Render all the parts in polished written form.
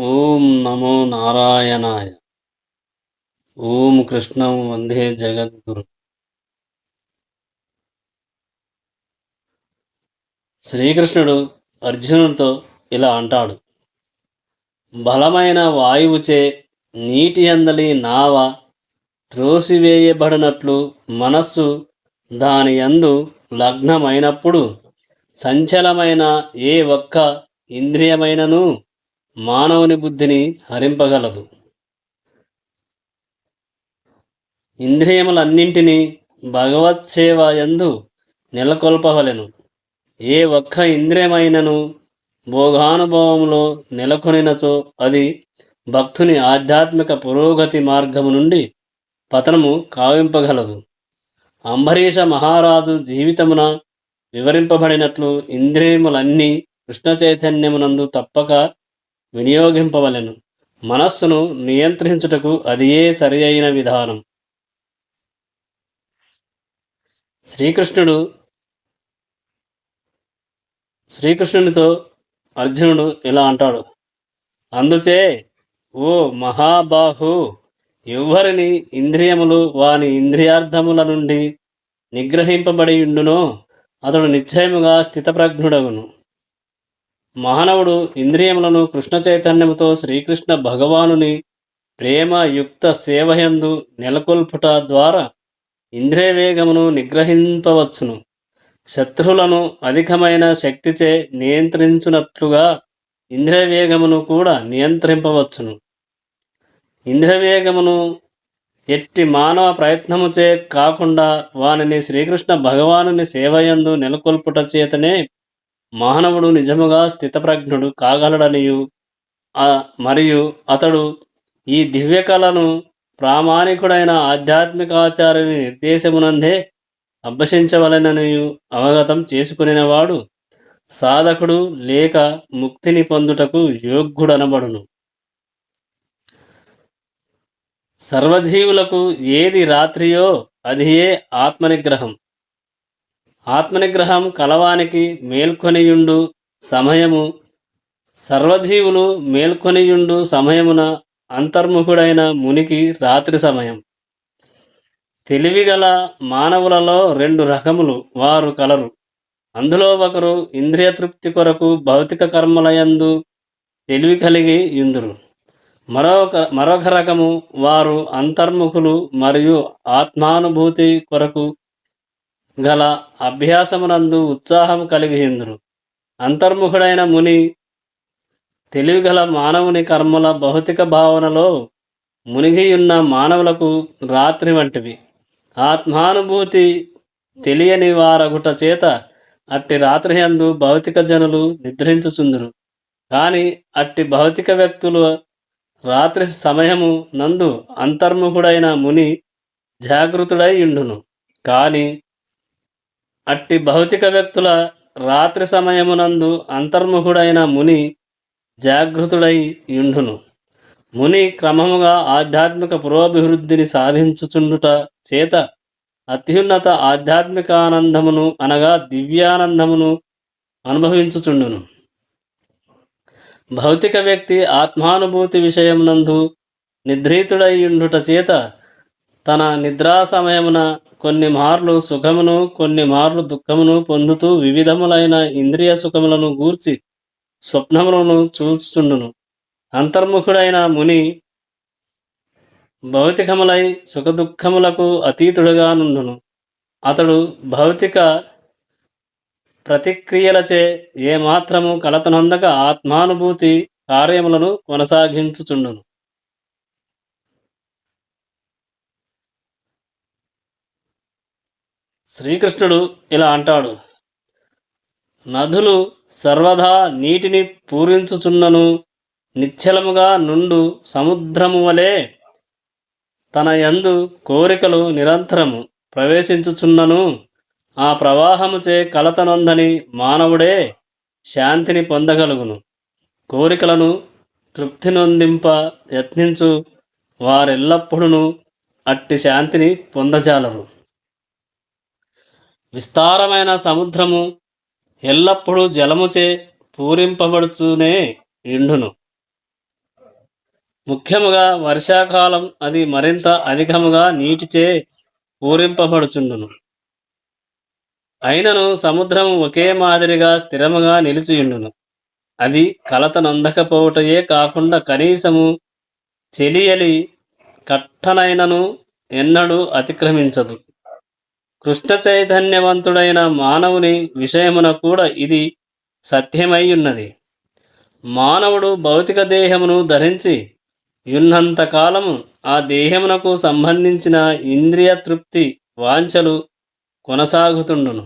ఓం నమో నారాయణాయ. ఓం కృష్ణం వందే జగద్గురు. శ్రీకృష్ణుడు అర్జునుడితో ఇలా అంటాడు: బలమైన వాయువుచే నీటి అందలి నావ త్రోసివేయబడినట్లు మనస్సు దాని యందు లగ్నమైనప్పుడు సంచలమైన ఏ ఒక్క ఇంద్రియమైనను మానవుని బుద్ధిని హరింపగలదు. ఇంద్రియములన్నింటినీ భగవత్సేవ యందు నెలకొల్పవలెను. ఏ ఒక్క ఇంద్రియమైనను భోగానుభవంలో నెలకొనినచో అది భక్తుని ఆధ్యాత్మిక పురోగతి మార్గము నుండి పతనము కావింపగలదు. అంబరీష మహారాజు జీవితమున వివరింపబడినట్లు ఇంద్రియములన్నీ కృష్ణ చైతన్యమునందు తప్పక వినియోగింపవలెను. మనస్సును నియంత్రించుటకు అదియే సరి అయిన విధానం. శ్రీకృష్ణునితో అర్జునుడు ఇలా అంటాడు: అందుచే ఓ మహాబాహు, ఎవ్వరిని ఇంద్రియములు వాని ఇంద్రియార్థముల నుండి నిగ్రహింపబడి ఉండునో అతడు నిశ్చయముగా స్థితప్రజ్ఞుడగును. మానవుడు ఇంద్రియములను కృష్ణ చైతన్యముతో శ్రీకృష్ణ భగవానుని ప్రేమయుక్త సేవయందు నెలకొల్పుట ద్వారా ఇంద్రియ వేగమును నిగ్రహింపవచ్చును. శత్రువులను అధికమైన శక్తిచే నియంత్రించున్నట్లుగా ఇంద్రియ వేగమును కూడా నియంత్రింపవచ్చును. ఇంద్రియ వేగమును ఎట్టి మానవ ప్రయత్నముచే కాకుండా వానిని శ్రీకృష్ణ భగవానుని సేవయందు నెలకొల్పుట చేతనే మానవుడు నిజముగా స్థితప్రజ్ఞుడు కాగలడనియు మరియు అతడు ఈ దివ్యకళను ప్రామాణికుడైన ఆధ్యాత్మికాచార్యుని నిర్దేశమునందే అభ్యసించవలెననియు అవగతం చేసుకునినవాడు సాధకుడు లేక ముక్తిని పొందుటకు యోగ్యుడనబడును. సర్వజీవులకు ఏది రాత్రియో అదియే ఆత్మనిగ్రహం. ఆత్మనిగ్రహం కలవానికి మేల్కొనియుండు సమయము, సర్వజీవులు మేల్కొనియుండు సమయమున అంతర్ముఖుడైన మునికి రాత్రి సమయం. తెలివిగల మానవులలో రెండు రకములు వారు కలరు. అందులో ఒకరు ఇంద్రియ తృప్తి కొరకు భౌతిక కర్మలయందు తెలివి కలిగి యుందురు. మరొక రకము వారు అంతర్ముఖులు మరియు ఆత్మానుభూతి కొరకు గల అభ్యాసమునందు ఉత్సాహం కలిగి యుందురు. అంతర్ముఖుడైన ముని తెలివిగల మానవుని కర్మల భౌతిక భావనలో మునిగియున్న మానవులకు రాత్రి వంటివి. ఆత్మానుభూతి తెలియని వారగుట చేత అట్టి రాత్రి యందు భౌతిక జనులు నిద్రించుచుందురు. కానీ అట్టి భౌతిక వ్యక్తులు రాత్రి సమయము నందు అంతర్ముఖుడైన ముని జాగృతుడై ఉండును. కానీ అట్టి భౌతిక వ్యక్తుల రాత్రి సమయమునందు అంతర్ముఖుడైన ముని జాగృతుడై యుండును. ముని క్రమముగా ఆధ్యాత్మిక పురోభివృద్ధిని సాధించుచుండుట చేత అత్యున్నత ఆధ్యాత్మికానందమును అనగా దివ్యానందమును అనుభవించుచుండును. భౌతిక వ్యక్తి ఆత్మానుభూతి విషయమునందు నిద్రితుడై ఉండుట చేత తన నిద్రా సమయమున కొన్ని మార్లు సుఖమును కొన్ని మార్లు దుఃఖమును పొందుతూ వివిధములైన ఇంద్రియ సుఖములను గూర్చి స్వప్నములను చూచుచుండును. అంతర్ముఖుడైన ముని భౌతికములై సుఖదుఖములకు అతీతుడుగా నుండును. అతడు భౌతిక ప్రతిక్రియలచే ఏమాత్రము కలతనొందక ఆత్మానుభూతి కార్యములను కొనసాగించుచుండును. శ్రీకృష్ణుడు ఇలా అంటాడు: నదులు సర్వదా నీటిని పూరించుచున్నను నిశ్చలముగా నుండు సముద్రము వలె తన యందు కోరికలు నిరంతరము ప్రవేశించుచున్నను ఆ ప్రవాహముచే కలతనొందని మానవుడే శాంతిని పొందగలుగును. కోరికలను తృప్తి నొందింప యత్నించు వారెల్లప్పుడూ అట్టి శాంతిని పొందజాలరు. విస్తారమైన సముద్రము ఎల్లప్పుడూ జలముచే పూరింపబడుతూనే ఇండును. ముఖ్యముగా వర్షాకాలం అది మరింత అధికముగా నీటిచే పూరింపబడుచుండును. అయినను సముద్రము ఒకే మాదిరిగా స్థిరముగా నిలిచియుండును. అది కలత నొందకపోవటయే కాకుండా కనీసము చెలియలి కట్టనైనను ఎన్నడూ అతిక్రమించదు. కృష్ణ చైతన్యవంతుడైన మానవుని విషయమున కూడా ఇది సత్యమయ్యున్నది. మానవుడు భౌతిక దేహమును ధరించి యున్నంతకాలము ఆ దేహమునకు సంబంధించిన ఇంద్రియ తృప్తి వాంఛలు కొనసాగుతుండును.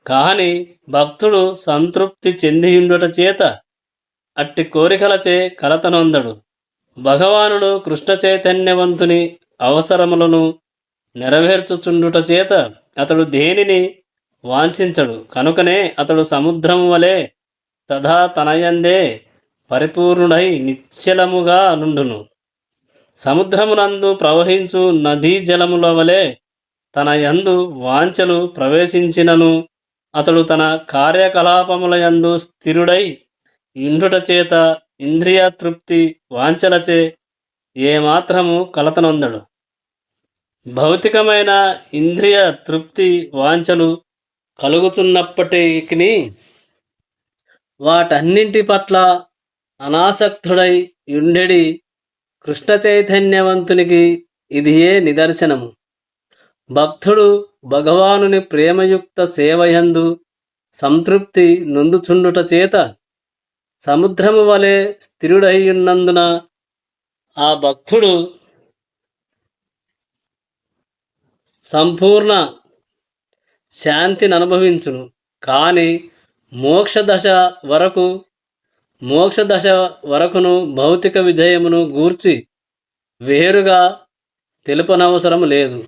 కాని భక్తుడు సంతృప్తి చెందియుండుట చేత అట్టి కోరికలచే కలతనొందడు. భగవానుడు కృష్ణ చైతన్యవంతుని అవసరములను నెరవేర్చుచుండుట చేత అతడు దేనిని వాంఛించడు. కనుకనే అతడు సముద్రము వలె తదా తనయందే పరిపూర్ణుడై నిశ్చలముగా నుండును. సముద్రమునందు ప్రవహించు నదీ జలముల వలె తన యందు వాంఛలు ప్రవేశించినను అతడు తన కార్యకలాపముల యందు స్థిరుడై ఇండుట చేత ఇంద్రియ తృప్తి వాంఛలచే ఏమాత్రము కలతనొందడు. భౌతికమైన ఇంద్రియ తృప్తి వాంఛలు కలుగుతున్నప్పటికీ వాటన్నింటి పట్ల అనాసక్తుడై యుండెడి కృష్ణ చైతన్యవంతునికి ఇది ఏ నిదర్శనము. భక్తుడు భగవానుని ప్రేమయుక్త సేవయందు సంతృప్తి నొందుచుండుట చేత సముద్రము వలె స్థిరుడైయున్నందున ఆ భక్తుడు సంపూర్ణ శాంతిని అనుభవించును. కానీ మోక్షదశ వరకును భౌతిక విజయమును గూర్చి వేరుగా తెలుపనవసరం లేదు.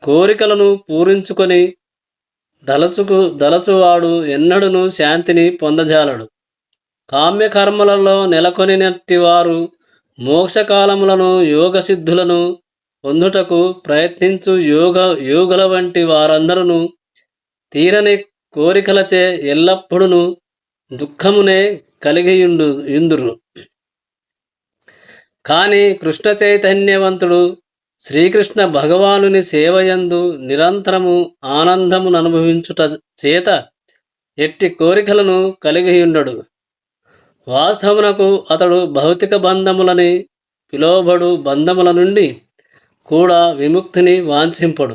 కోరికలను పూరించుకొని దలచువాడు ఎన్నడూను శాంతిని పొందజాలడు. కామ్యకర్మలలో నెలకొనినట్టి వారు మోక్షకాలములను యోగసిద్ధులను పొందుటకు ప్రయత్నించు యోగుల వంటి వారందరూ తీరని కోరికలచే ఎల్లప్పుడూ దుఃఖమునే కలిగియుందురు. కానీ కృష్ణ చైతన్యవంతుడు శ్రీకృష్ణ భగవానుని సేవయందు నిరంతరము ఆనందమును అనుభవించుట చేత ఎట్టి కోరికలను కలిగియుండడు. వాస్తవమునకు అతడు భౌతిక బంధములని పిలువబడు బంధముల నుండి కూడా విముక్తిని వాంఛింపడు.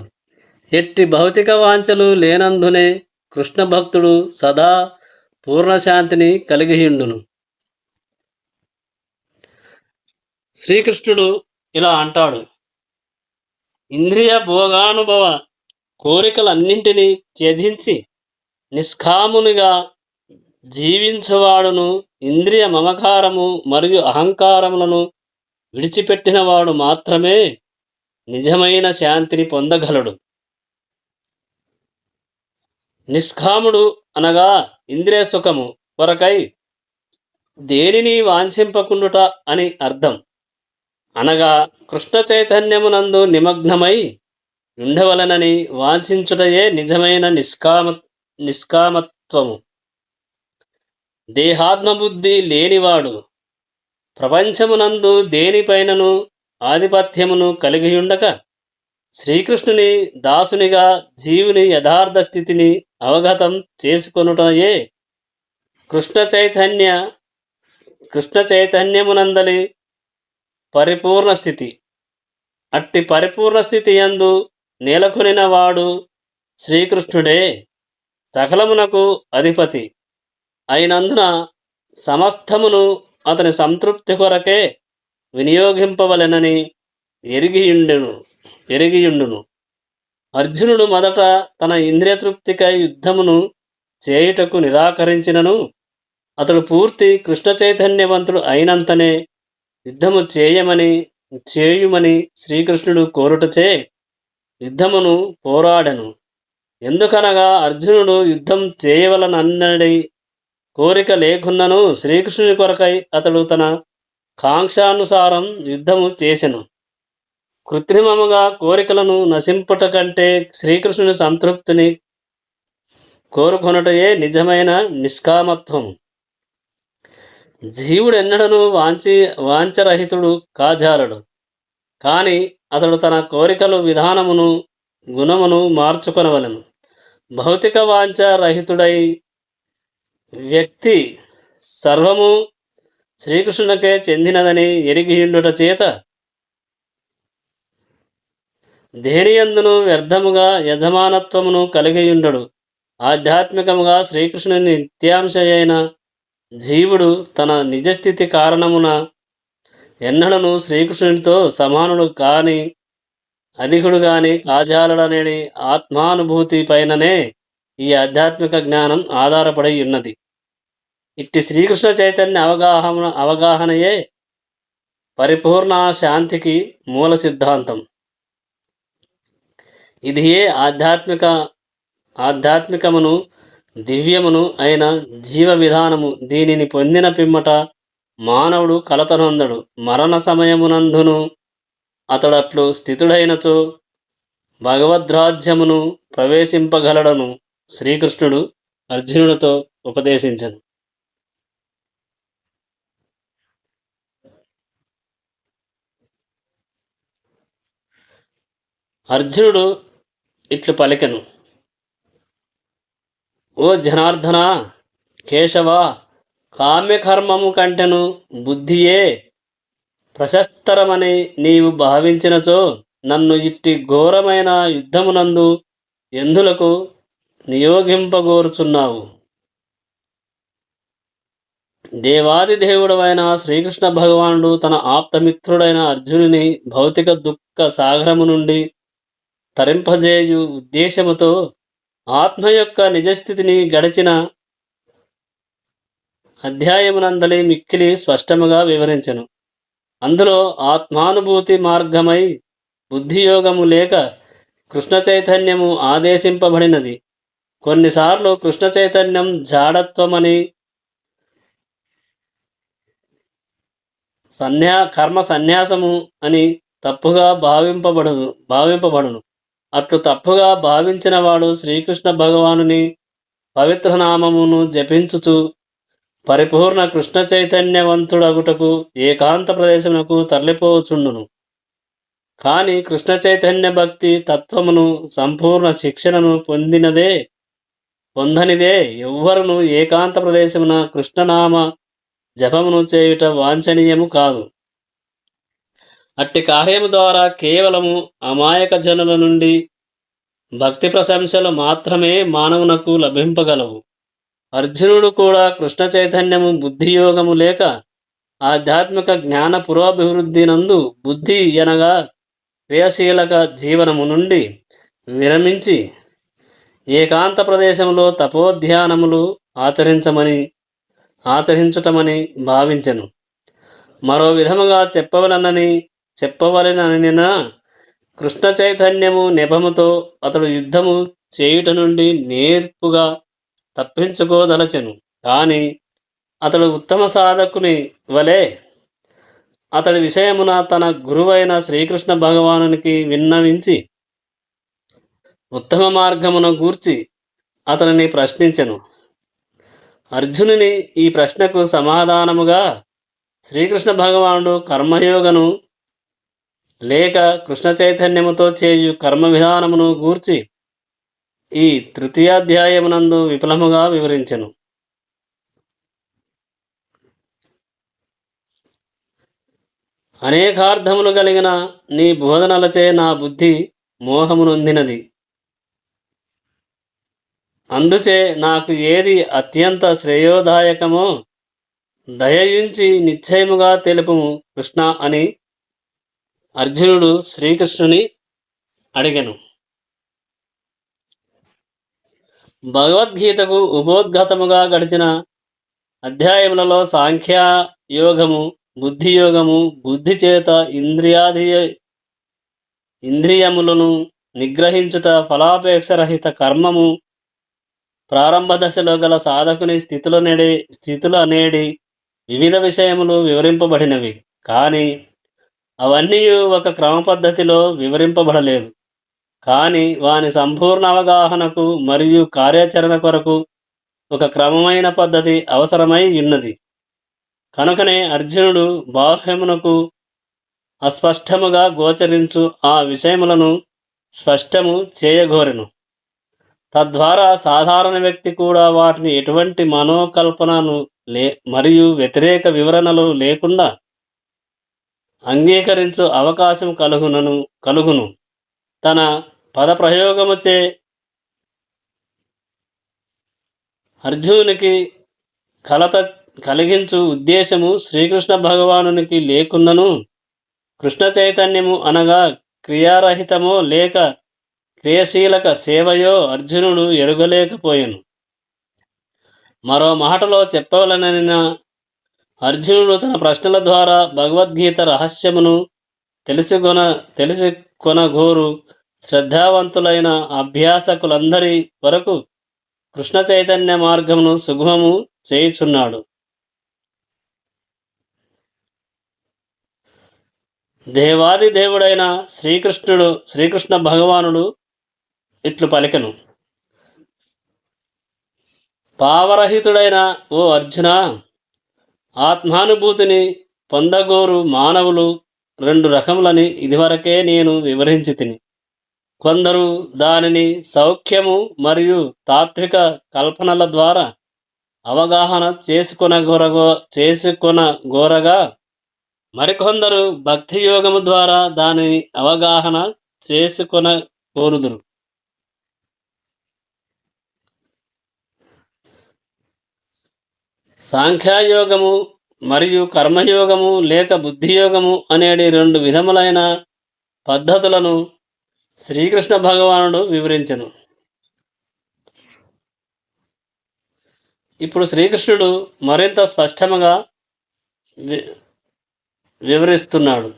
ఎట్టి భౌతిక వాంఛలు లేనందునే కృష్ణ భక్తుడు సదా పూర్ణశాంతిని కలిగియుండును. శ్రీకృష్ణుడు ఇలా అంటాడు: ఇంద్రియ భోగానుభవ కోరికలన్నింటినీ త్యజించి నిష్కామునిగా జీవించువాడును ఇంద్రియ మమకారము మరియు అహంకారములను విడిచిపెట్టినవాడు మాత్రమే నిజమైన శాంతిని పొందగలడు. నిష్కాముడు అనగా ఇంద్రియ సుఖము కొరకై దేనిని వాంఛింపకుండుట అని అర్థం. అనగా కృష్ణ చైతన్యమునందు నిమగ్నమై ఉండవలనని వాంఛించుటయే నిజమైన నిష్కామత్వము. దేహాత్మబుద్ధి లేనివాడు ప్రపంచమునందు దేనిపైనను ఆధిపత్యమును కలిగియుండక శ్రీకృష్ణుని దాసునిగా జీవుని యథార్థ స్థితిని అవగతం చేసుకొనుటయే కృష్ణ చైతన్యమునందలి పరిపూర్ణ స్థితి. అట్టి పరిపూర్ణ స్థితి యందు నెలకొనిన వాడు శ్రీకృష్ణుడే సకలమునకు అధిపతి అయినందున సమస్తమును అతని సంతృప్తి కొరకే వినియోగింపవలెనని ఎరిగియుండును. అర్జునుడు మొదట తన ఇంద్రియ తృప్తికై యుద్ధమును చేయుటకు నిరాకరించినను అతడు పూర్తి కృష్ణ చైతన్యవంతుడు అయినంతనే యుద్ధము చేయుమని శ్రీకృష్ణుడు కోరుటచే యుద్ధమును పోరాడెను. ఎందుకనగా అర్జునుడు యుద్ధం చేయవలనన్నడి కోరిక లేకున్నను శ్రీకృష్ణుని కొరకై అతడు తన కాంక్షానుసారం యుద్ధము చేసెను. కృత్రిమముగా కోరికలను నశింపుట కంటే శ్రీకృష్ణుని సంతృప్తిని కోరుకొనుటయే నిజమైన నిష్కామత్వం. జీవుడు ఎన్నడను వాంఛరహితుడు కాజాలడు. కాని అతడు తన కోరికలు విధానమును గుణమును మార్చుకొనవలెను. భౌతిక వాంఛ రహితుడై వ్యక్తి సర్వము శ్రీకృష్ణునికే చెందినదని ఎరిగియుండుట చేత దేనియందును వ్యర్థముగా యజమానత్వమును కలిగియుండడు. ఆధ్యాత్మికముగా శ్రీకృష్ణుని నిత్యాంశ అయిన జీవుడు తన నిజస్థితి కారణమున ఎన్నడను శ్రీకృష్ణునితో సమానుడు కాని అధికుడు గాని కాజాలడనేది ఆత్మానుభూతి పైననే ఈ ఆధ్యాత్మిక జ్ఞానం ఆధారపడి ఉన్నది. ఇట్టి శ్రీకృష్ణ చైతన్య అవగాహనయే పరిపూర్ణ శాంతికి మూల సిద్ధాంతం. ఇది ఏ ఆధ్యాత్మికమును దివ్యమును అయిన జీవ విధానము. దీనిని పొందిన పిమ్మట మానవుడు కలతనొందడు. మరణ సమయమునందును అతడట్లు స్థితుడైనచో భగవద్రాజ్యమును ప్రవేశింపగలడను శ్రీకృష్ణుడు అర్జునుడితో ఉపదేశించను. అర్జునుడు ఇట్లు పలికెను: ఓ జనార్దన, కేశవ, కామ్యకర్మము కంటెను బుద్ధియే ప్రశస్తరమని నీవు భావించినచో నన్ను ఇట్టి ఘోరమైన యుద్ధమునందు ఎందులకు నియోగింపగోరుచున్నావు? దేవాది దేవుడవైన శ్రీకృష్ణ భగవానుడు తన ఆప్తమిత్రుడైన అర్జునుని భౌతిక దుఃఖ సాగరము నుండి తరింపజేయు ఉద్దేశముతో ఆత్మ యొక్క నిజస్థితిని గడిచిన అధ్యాయమునందలి మిక్కిలి స్పష్టముగా వివరించెను. అందులో ఆత్మానుభూతి మార్గమై బుద్ధియోగము లేక కృష్ణ చైతన్యము ఆదేశింపబడినది. కొన్నిసార్లు కృష్ణ చైతన్యం జాడత్వమని, కర్మ సన్యాసము అని తప్పుగా భావింపబడును. అట్లు తప్పుగా భావించిన వాడు శ్రీకృష్ణ భగవానుని పవిత్ర నామమును జపించుచు పరిపూర్ణ కృష్ణ చైతన్యవంతుడగుటకు ఏకాంత ప్రదేశమునకు తరలిపోచుండును. కానీ కృష్ణ చైతన్య భక్తి తత్వమును సంపూర్ణ శిక్షణను పొందనిదే ఎవ్వరును ఏకాంత ప్రదేశమున కృష్ణనామ జపమును చేయుట వాంఛనీయము కాదు. అట్టి కార్యము ద్వారా కేవలము అమాయక జనుల నుండి భక్తి ప్రశంసలు మాత్రమే మానవునకు లభింపగలవు. అర్జునుడు కూడా కృష్ణ చైతన్యము బుద్ధియోగము లేక ఆధ్యాత్మిక జ్ఞాన పురోభివృద్ధి నందు బుద్ధి అనగా క్రియాశీలక జీవనము నుండి విరమించి ఏకాంత ప్రదేశంలో తపోధ్యానములు ఆచరించుటమని భావించెను. మరో విధముగా చెప్పవలెననిన కృష్ణ చైతన్యము నెపముతో అతడు యుద్ధము చేయుట నుండి నేర్పుగా తప్పించుకోదలచెను. కానీ అతడు ఉత్తమ సాధకుని వలె అతడి విషయమున తన గురువైన శ్రీకృష్ణ భగవానునికి విన్నవించి ఉత్తమ మార్గమున గూర్చి అతనిని ప్రశ్నించెను. అర్జునుని ఈ ప్రశ్నకు సమాధానముగా శ్రీకృష్ణ భగవానుడు కర్మయోగను లేక కృష్ణ చైతన్యముతో చేయు కర్మ విధానమును గూర్చి ఈ తృతీయాధ్యాయమునందు విపులముగా వివరించెను. అనేకార్థములు కలిగిన నీ బోధనలచే నా బుద్ధి మోహమునొందినది. అందుచే నాకు ఏది అత్యంత శ్రేయోదాయకమో దయయుంచి నిశ్చయముగా తెలుపుము కృష్ణ అని అర్జునుడు శ్రీకృష్ణుని అడిగెను. భగవద్గీతకు ఉపోద్ఘాతముగా గడిచిన అధ్యాయములలో సాంఖ్యయోగము, బుద్ధియోగము, బుద్ధి చేత ఇంద్రియములను నిగ్రహించుట, ఫలాపేక్షరహిత కర్మము, ప్రారంభ దశలో గల సాధకుని స్థితులనేడి వివిధ విషయములు వివరింపబడినవి. కానీ అవన్నీ ఒక క్రమ పద్ధతిలో వివరింపబడలేదు. కానీ వాని సంపూర్ణ అవగాహనకు మరియు కార్యాచరణ కొరకు ఒక క్రమమైన పద్ధతి అవసరమై ఉన్నది. కనుకనే అర్జునుడు బాహ్యమునకు అస్పష్టముగా గోచరించు ఆ విషయములను స్పష్టము చేయగోరెను. తద్వారా సాధారణ వ్యక్తి కూడా వాటిని ఎటువంటి మనోకల్పనను మరియు వ్యతిరేక వివరణలు లేకుండా అంగీకరించు అవకాశం కలుగును. తన పదప్రయోగముచే అర్జునునికి కలత కలిగించు ఉద్దేశము శ్రీకృష్ణ భగవానునికి లేకున్నను, కృష్ణ చైతన్యము అనగా క్రియారహితమో లేక క్రియాశీలక సేవయో అర్జునుడు ఎరుగలేకపోయాను. మరో మాటలో చెప్పవలనైన అర్జునుడు తన ప్రశ్నల ద్వారా భగవద్గీత రహస్యమును తెలుసుకొనగోరు శ్రద్ధావంతులైన అభ్యాసకులందరి వరకు కృష్ణ చైతన్య మార్గమును సుగమము చేయుచున్నాడు. దేవాది దేవుడైన శ్రీకృష్ణ భగవానుడు ఇట్లు పలికెను: పావరహితుడైన ఓ అర్జున, ఆత్మానుభూతిని పొందగోరు మానవులు 2 రకములని ఇదివరకే నేను వివరించి తిని. కొందరు దానిని సౌఖ్యము మరియు తాత్విక కల్పనల ద్వారా అవగాహన చేసుకొనగోరగా, మరికొందరు భక్తి యోగము ద్వారా దానిని అవగాహన చేసుకొనగోరుదురు. సాంఖ్యయోగము మరియు కర్మయోగము లేక బుద్ధియోగము అనేటి 2 విధములైన పద్ధతులను శ్రీకృష్ణ భగవానుడు వివరించెను. ఇప్పుడు శ్రీకృష్ణుడు మరింత స్పష్టంగా వివరిస్తున్నాడు.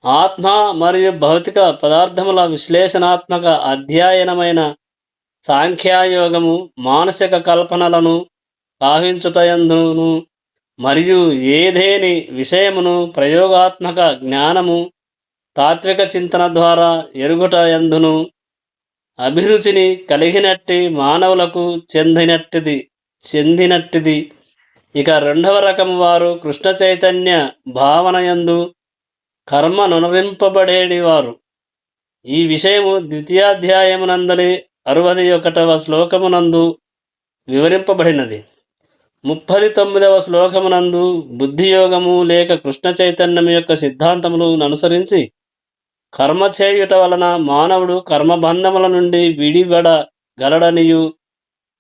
ఆత్మ మరియు భౌతిక పదార్థముల విశ్లేషణాత్మక అధ్యయనమైన సాంఖ్యయోగము మానసిక కల్పనలను భావించుటయందును మరియు ఏదేని విషయమును ప్రయోగాత్మక జ్ఞానము తాత్విక చింతన ద్వారా ఎరుగుటయందును అభిరుచిని కలిగినట్టి మానవులకు చెందినట్టిది. ఇక 2వ రకము వారు కృష్ణ చైతన్య భావనయందు కర్మ నునరింపబడేవారు. ఈ విషయము ద్వితీయాధ్యాయమునందలి 61వ శ్లోకమునందు వివరింపబడినది. 39వ శ్లోకమునందు బుద్ధియోగము లేక కృష్ణ చైతన్యం యొక్క సిద్ధాంతములను అనుసరించి కర్మ చేయుట వలన మానవుడు కర్మబంధముల నుండి విడిపడగలడనియు,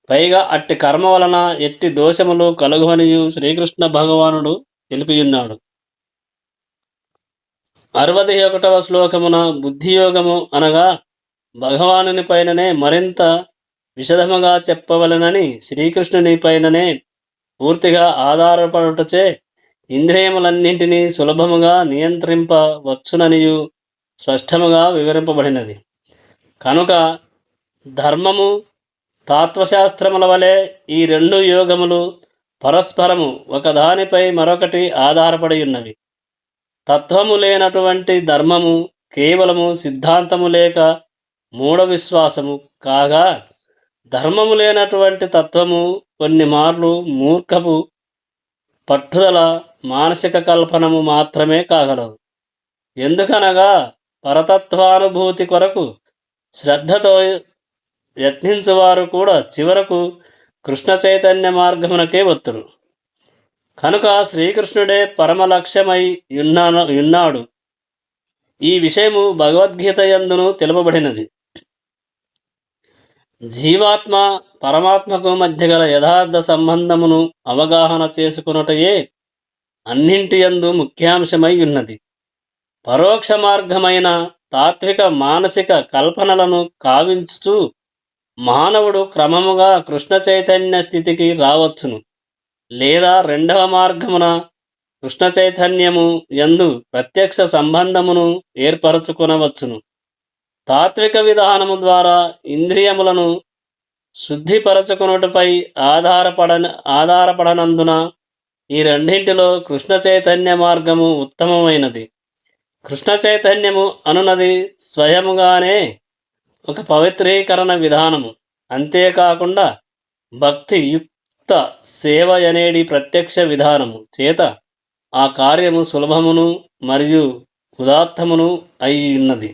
పైగా అట్టి కర్మ వలన ఎట్టి దోషములు కలుగువనియు శ్రీకృష్ణ భగవానుడు తెలిపియున్నాడు. 61వ శ్లోకమున బుద్ధియోగము అనగా భగవానుని పైననే మరింత విశదముగా చెప్పవలెనని, శ్రీకృష్ణుని పైననే పూర్తిగా ఆధారపడుటచే ఇంద్రియములన్నింటినీ సులభముగా నియంత్రింపవచ్చుననియు స్పష్టముగా వివరింపబడినది. కనుక ధర్మము తత్వశాస్త్రముల వలె ఈ 2 యోగములు పరస్పరము ఒకదానిపై మరొకటి ఆధారపడి ఉన్నవి. తత్వము లేనటువంటి ధర్మము కేవలము సిద్ధాంతము లేక మూఢ విశ్వాసము కాగా, ధర్మము లేనటువంటి తత్వము కొన్ని మార్లు మూర్ఖపు పట్టుదల మానసిక కల్పనము మాత్రమే కాగలదు. ఎందుకనగా పరతత్వానుభూతి కొరకు శ్రద్ధతో యత్నించువారు కూడా చివరకు కృష్ణ చైతన్య మార్గమునకే వత్తురు. కనుక శ్రీకృష్ణుడే పరమ లక్ష్యమై ఉన్నాడు. ఈ విషయము భగవద్గీత యందును తెలుపబడినది. జీవాత్మ పరమాత్మకు మధ్య గల యథార్థ సంబంధమును అవగాహన చేసుకున్నటయే అన్నింటియందు ముఖ్యాంశమై ఉన్నది. పరోక్ష మార్గమైన తాత్విక మానసిక కల్పనలను కావించుచు మానవుడు క్రమముగా కృష్ణ చైతన్య స్థితికి రావచ్చును, లేదా 2వ మార్గమున కృష్ణ చైతన్యము యందు ప్రత్యక్ష సంబంధమును ఏర్పరచుకొనవచ్చును. తాత్విక విధానము ద్వారా ఇంద్రియములను శుద్ధిపరచుకొనుటపై ఆధారపడనందున ఈ రెండింటిలో కృష్ణ చైతన్య మార్గము ఉత్తమమైనది. కృష్ణ చైతన్యము అనున్నది స్వయముగానే ఒక పవిత్రీకరణ విధానము. అంతేకాకుండా భక్తి యుక్త సేవ అనేది ప్రత్యక్ష విధానము చేత ఆ కార్యము సులభమును మరియు ఉదాత్తమును అయి ఉన్నది.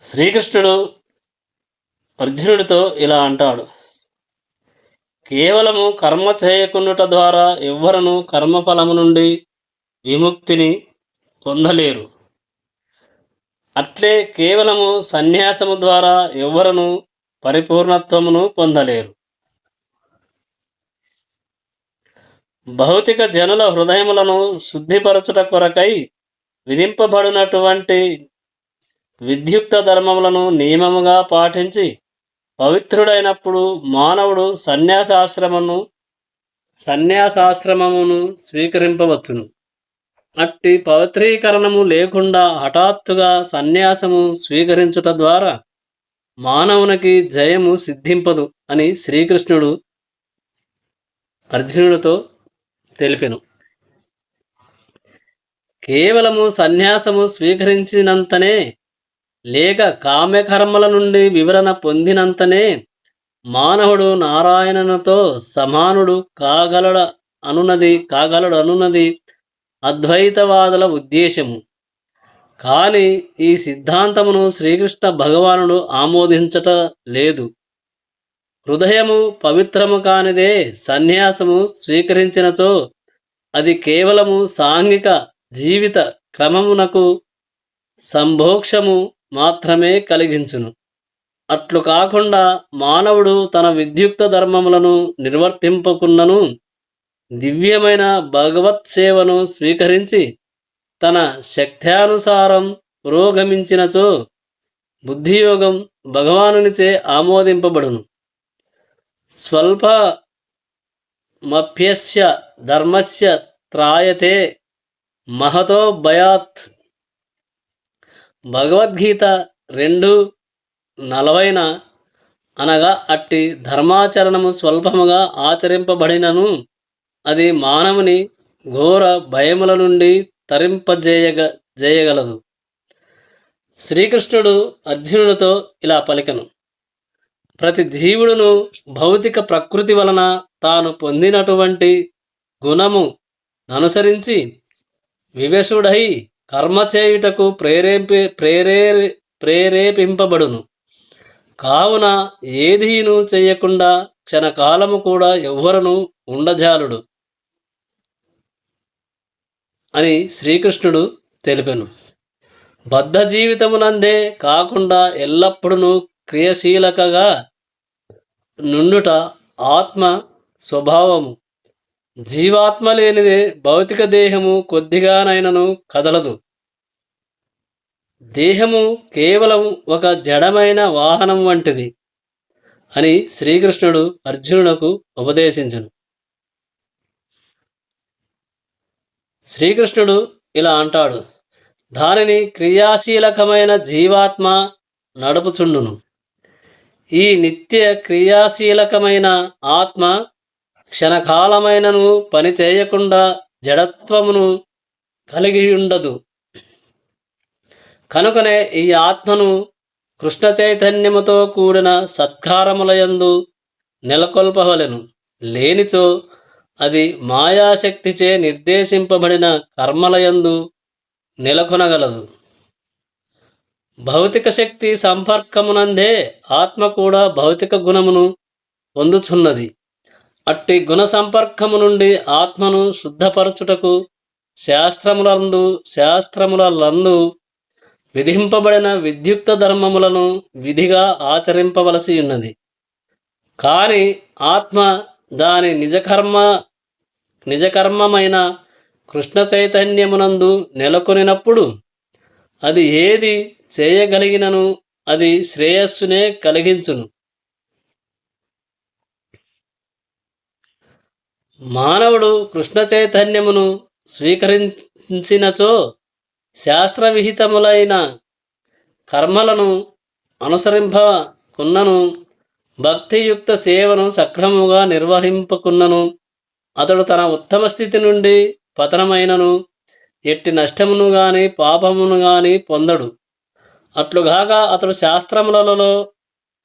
శ్రీకృష్ణుడు అర్జునుడితో ఇలా అంటాడు: కేవలము కర్మ చేయకుండుట ద్వారా ఎవ్వరను కర్మఫలము నుండి విముక్తిని పొందలేరు. అట్లే కేవలము సన్యాసము ద్వారా ఎవ్వరను పరిపూర్ణత్వమును పొందలేరు. భౌతిక జనుల హృదయములను శుద్ధిపరచుట కొరకై విధింపబడినటువంటి విద్యుక్త ధర్మములను నియమముగా పాటించి పవిత్రుడైనప్పుడు మానవుడు సన్యాసాశ్రమమును స్వీకరింపవచ్చును. అట్టి పవిత్రీకరణము లేకుండా హఠాత్తుగా సన్యాసము స్వీకరించుట ద్వారా మానవునికి జయము సిద్ధింపదు అని శ్రీకృష్ణుడు అర్జునుడితో తెలిపెను. కేవలము సన్యాసము స్వీకరించినంతనే లేక కామ్యకర్మల నుండి వివరణ పొందినంతనే మానవుడు నారాయణునితో సమానుడు కాగలడు అనున్నది అద్వైతవాదుల ఉద్దేశము. కానీ ఈ సిద్ధాంతమును శ్రీకృష్ణ భగవానుడు ఆమోదించట లేదు. హృదయము పవిత్రము కానిదే సన్యాసము స్వీకరించినచో అది కేవలము సాంఘిక జీవిత క్రమమునకు సంభోక్షము మాత్రమే కలిగించును. అట్లు కాకుండా మానవుడు తన విద్యుక్త ధర్మములను నిర్వర్తింపకున్నను దివ్యమైన భగవత్ సేవను స్వీకరించి తన శక్త్యానుసారం పురోగమించినచో బుద్ధియోగం భగవానునిచే ఆమోదింపబడును. స్వల్పమప్యస్య ధర్మస్య త్రాయతే మహతో భయాత్. భగవద్గీత 2:40 అనగా అట్టి ధర్మాచరణము స్వల్పముగా ఆచరింపబడినను అది మానవుని ఘోర భయముల నుండి తరింపజేయగలదు. శ్రీకృష్ణుడు అర్జునుడితో ఇలా పలికెను: ప్రతి జీవుడును భౌతిక ప్రకృతి వలన తాను పొందినటువంటి గుణము అనుసరించి వివశుడై కర్మ చేయుటకు ప్రేరేపింపబడును. కావున ఏదీను చేయకుండా క్షణకాలము కూడా ఎవ్వరను ఉండజాలుడు అని శ్రీకృష్ణుడు తెలిపెను. బద్ధ జీవితమునందే కాకుండా ఎల్లప్పుడూ క్రియాశీలకగా నుండుట ఆత్మ స్వభావము. జీవాత్మ లేనిదే భౌతిక దేహము కొద్దిగానైనను కదలదు. దేహము కేవలం ఒక జడమైన వాహనం వంటిది అని శ్రీకృష్ణుడు అర్జునునకు ఉపదేశించెను. శ్రీకృష్ణుడు ఇలా అంటాడు: దానిని క్రియాశీలకమైన జీవాత్మ నడుపుచుండును. ఈ నిత్య క్రియాశీలకమైన ఆత్మ క్షణకాలమైనను పని చేయకుండా జడత్వమును కలిగి ఉండదు. కనుకనే ఈ ఆత్మను కృష్ణ చైతన్యముతో కూడిన సత్కారములయందు నెలకొల్పవలెను. లేనిచో అది మాయాశక్తిచే నిర్దేశింపబడిన కర్మలయందు నెలకొనగలదు. భౌతిక శక్తి సంపర్కమునందే ఆత్మ కూడా భౌతిక గుణమును పొందుచున్నది. అట్టి గుణ సంపర్కము నుండి ఆత్మను శుద్ధపరచుటకు శాస్త్రములందు విధింపబడిన విద్యుక్త ధర్మములను విధిగా ఆచరింపవలసి ఉన్నది. కానీ ఆత్మ దాని నిజకర్మమైన కృష్ణ చైతన్యమునందు నెలకొనినప్పుడు అది ఏది చేయగలిగినను అది శ్రేయస్సునే కలిగించును. మానవుడు కృష్ణ చైతన్యమును స్వీకరించినచో శాస్త్రవిహితములైన కర్మలను అనుసరింపకున్నను భక్తియుక్త సేవను సక్రమముగా నిర్వహింపకున్నను అతడు తన ఉత్తమ స్థితి నుండి పతనమైనను ఎట్టి నష్టమును గాని పాపమును గాని పొందడు. అట్లుగాక అతడు శాస్త్రములలో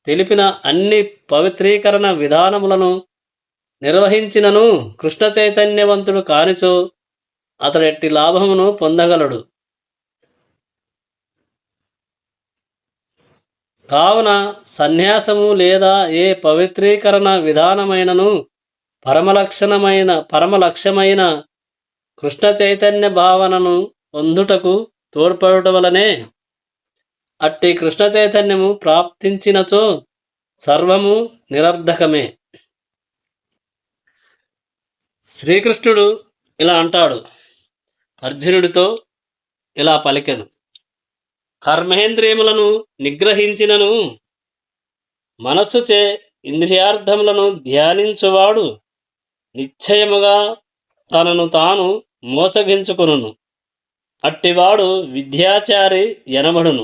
తెలిపిన అన్ని పవిత్రీకరణ విధానములను నిర్వహించినను కృష్ణ చైతన్యవంతుడు కానిచో అతడెట్టి లాభమును పొందగలడు. కావున సన్యాసము లేదా ఏ పవిత్రీకరణ విధానమైనను పరమలక్ష్యమైన కృష్ణ చైతన్య భావనను పొందుటకు తోడ్పడుట వలనే. అట్టి కృష్ణ చైతన్యము ప్రాప్తించినచో సర్వము నిరర్ధకమే. శ్రీకృష్ణుడు ఇలా అంటాడు, అర్జునుడితో ఇలా పలికెను: కర్మేంద్రియములను నిగ్రహించినను మనస్సుచే ఇంద్రియార్థములను ధ్యానించువాడు నిశ్చయముగా తనను తాను మోసగించుకొనును. అట్టివాడు విద్యాచారి ఎనబడును.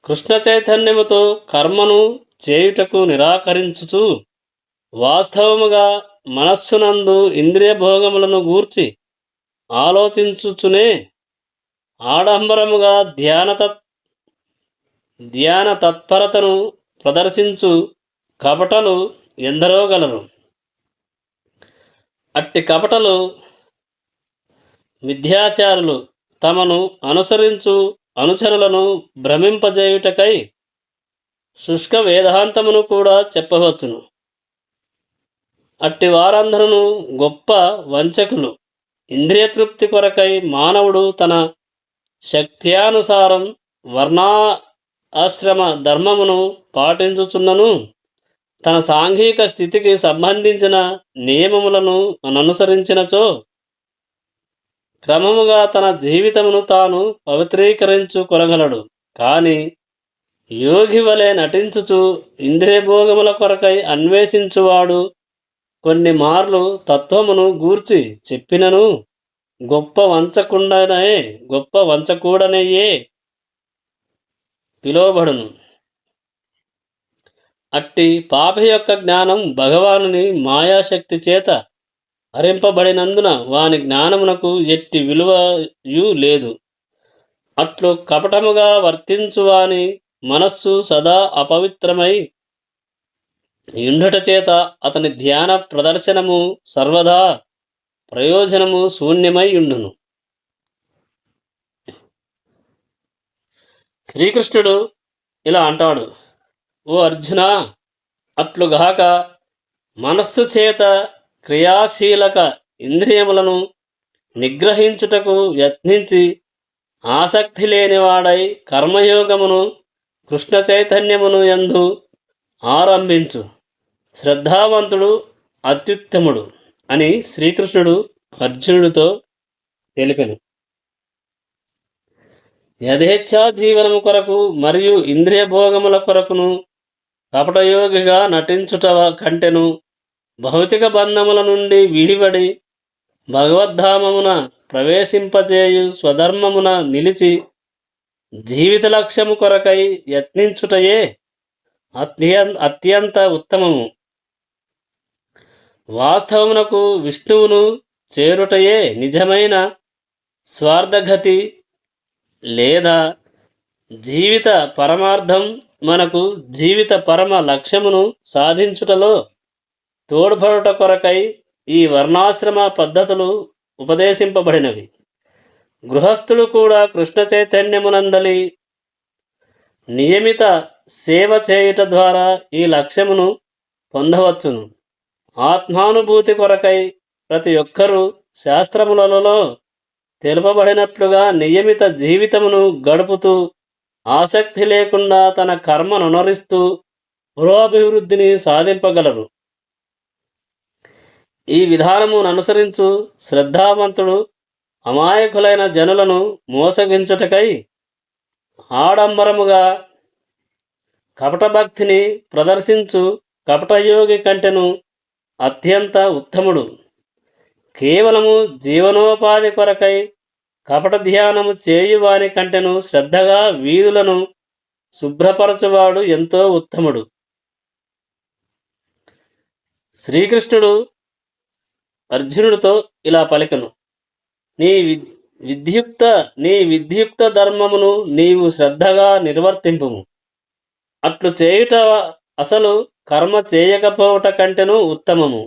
కృష్ణ చైతన్యముతో కర్మను చేయుటకు నిరాకరించుచు వాస్తవముగా మనస్సునందు ఇంద్రియ భోగములను గూర్చి ఆలోచించుచునే ఆడంబరముగా ధ్యాన తత్పరతను ప్రదర్శించు కపటలు ఎందరో గలరు. అట్టి కపటలు మిథ్యాచారులు తమను అనుసరించు అనుచరులను భ్రమింపజేయుటకై శుష్క వేదాంతమును కూడా చెప్పవచ్చును. అట్టి వారందరూ గొప్ప వంచకులు. ఇంద్రియ తృప్తి కొరకై మానవుడు తన శక్త్యానుసారం వర్ణాశ్రమ ధర్మమును పాటించుచున్నను తన సాంఘిక స్థితికి సంబంధించిన నియమములను అనుసరించినచో క్రమముగా తన జీవితమును తాను పవిత్రీకరించుకొనగలడు. కానీ యోగి వలె నటించుచు ఇంద్రియభోగముల కొరకై అన్వేషించువాడు కొన్ని మార్లు తత్వమును గూర్చి చెప్పినను గొప్ప వంచకూడనయే పిలువబడును. అట్టి పాపి యొక్క జ్ఞానం భగవానుని మాయాశక్తి చేత హరింపబడినందున వాని జ్ఞానమునకు ఎట్టి విలువయు లేదు. అట్లు కపటముగా వర్తించువాని మనస్సు సదా అపవిత్రమై యుండట చేత అతని ధ్యాన ప్రదర్శనము సర్వదా ప్రయోజనము శూన్యమై యుండును. శ్రీకృష్ణుడు ఇలా అంటాడు, ఓ అర్జున, అట్లుగాక మనస్సు చేత క్రియాశీలక ఇంద్రియములను నిగ్రహించుటకు యత్నించి ఆసక్తి లేనివాడై కర్మయోగమును కృష్ణ చైతన్యమును యందు ఆరంభించు. శ్రద్ధావంతుడు అత్యుత్తముడు అని శ్రీకృష్ణుడు అర్జునుడితో తెలిపెను. యథేచ్ఛా జీవనము కొరకు మరియు ఇంద్రియ భోగముల కొరకును కపటయోగిగా నటించుట కంటెను భౌతిక బంధముల నుండి విడివడి భగవద్ధామమున ప్రవేశింపచేయు స్వధర్మమున నిలిచి జీవిత లక్ష్యము కొరకై యత్నించుటయే అత్యంత ఉత్తమము. వాస్తవమునకు విష్ణువును చేరుటయే నిజమైన స్వార్థగతి లేదా జీవిత పరమార్థం. మనకు జీవిత పరమ లక్ష్యమును సాధించుటలో తోడ్పడుట కొరకై ఈ వర్ణాశ్రమ పద్ధతులు ఉపదేశింపబడినవి. గృహస్థుడు కూడా కృష్ణ చైతన్యమునందలి నియమిత సేవ చేయుట ద్వారా ఈ లక్ష్యమును పొందవచ్చును. ఆత్మానుభూతి కొరకై ప్రతి ఒక్కరూ శాస్త్రములలో తెలుపబడినట్లుగా నియమిత జీవితమును గడుపుతూ ఆసక్తి లేకుండా తన కర్మను అనుసరిస్తూ పురోభివృద్ధిని సాధింపగలరు. ఈ విధానమును అనుసరించు శ్రద్ధావంతుడు అమాయకులైన జనులను మోసగించుటకై ఆడంబరముగా కపటభక్తిని ప్రదర్శించు కపటయోగి కంటెను అత్యంత ఉత్తముడు. కేవలము జీవనోపాధి కొరకై కపట ధ్యానము చేయువాని కంటెను శ్రద్ధగా వీధులను శుభ్రపరచువాడు ఎంతో ఉత్తముడు. శ్రీకృష్ణుడు అర్జునుడితో ఇలా పలికెను, నీ విద్యుక్త ధర్మమును నీవు శ్రద్ధగా నిర్వర్తింపుము. అట్లు చేయుట అసలు కర్మ చేయకపోవట కంటెను ఉత్తమము.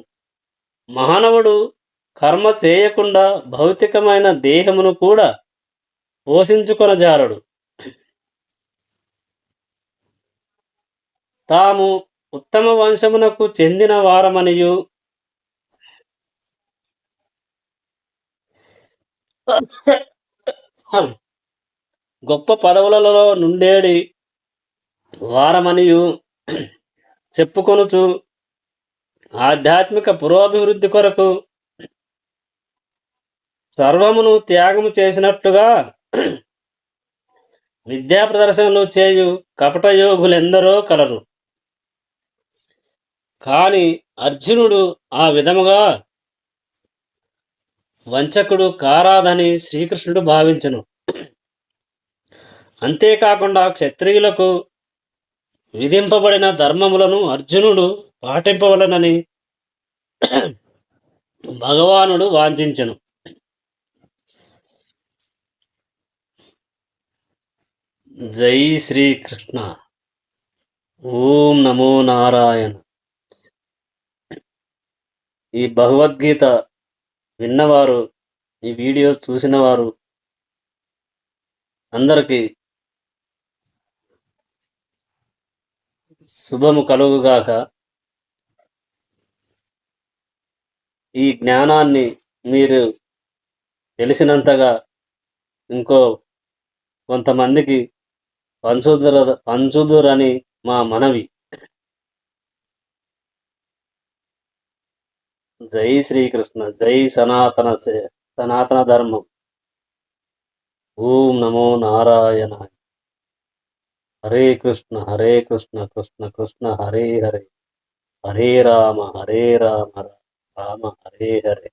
మానవుడు కర్మ చేయకుండా భౌతికమైన దేహమును కూడా పోషించుకొనజాలడు. తాము ఉత్తమ వంశమునకు చెందిన వారమనియు గొప్ప పదవులలో నుండేడి వారమనియు చెప్పుకొనుచు ఆధ్యాత్మిక పురోభివృద్ధి కొరకు సర్వమును త్యాగము చేసినట్టుగా విద్యా ప్రదర్శనలు చేయు కపటయోగులెందరో కలరు. కాని అర్జునుడు ఆ విధముగా వంచకుడు కారాదని శ్రీకృష్ణుడు భావించను. అంతేకాకుండా క్షత్రియులకు విధింపబడిన ధర్మములను అర్జునుడు పాటింపవలనని భగవానుడు వాంఛించెను. జై శ్రీకృష్ణ. ఓం నమో నారాయణ. ఈ భగవద్గీత విన్నవారు, ఈ వీడియో చూసిన వారు అందరికీ శుభము కలుగుగాక. ఈ జ్ఞానాన్ని మీరు తెలిసినంతగా ఇంకో కొంతమందికి పంచుదురని మా మనవి. జై శ్రీకృష్ణ. జై సనాతన ధర్మం. ఓం నమో నారాయణ. హరే కృష్ణ కృష్ణ కృష్ణ హరే హరే, హరే రామ రామ హరే హరే.